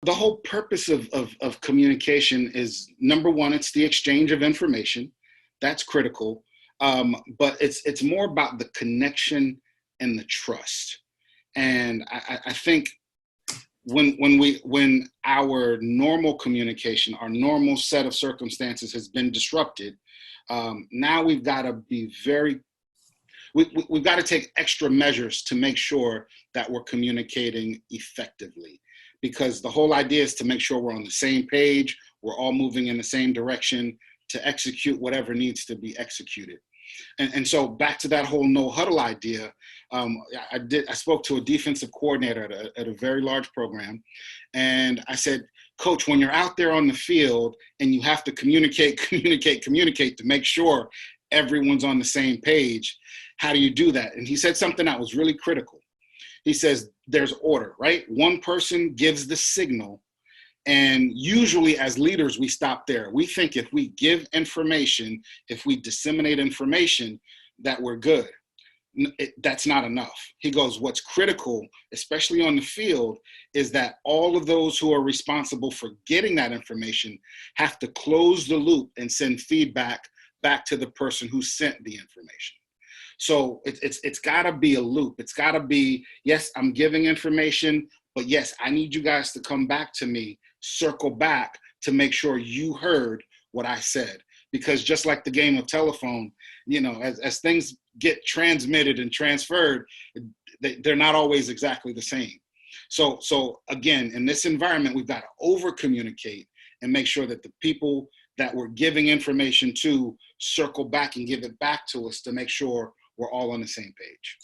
the whole purpose of communication is, number one, it's the exchange of information. That's critical. But it's more about the connection and the trust. And I think when our normal communication, our normal set of circumstances has been disrupted, now we've got to be we've got to take extra measures to make sure that we're communicating effectively, because the whole idea is to make sure we're on the same page, we're all moving in the same direction to execute whatever needs to be executed. And so back to that whole no huddle idea, I spoke to a defensive coordinator at a very large program, and I said, Coach, when you're out there on the field and you have to communicate to make sure everyone's on the same page, how do you do that? And he said something that was really critical. He says, there's order, right? One person gives the signal, and usually as leaders, we stop there. We think if we give information, if we disseminate information, that we're good. That's not enough. He goes, what's critical, especially on the field, is that all of those who are responsible for getting that information have to close the loop and send feedback back to the person who sent the information. So it's got to be a loop. It's got to be, yes, I'm giving information, but yes, I need you guys to come back to me, circle back to make sure you heard what I said. Because just like the game of telephone, as things get transmitted and transferred, they're not always exactly the same. So again, in this environment, we've got to over communicate and make sure that the people that we're giving information to circle back and give it back to us to make sure we're all on the same page.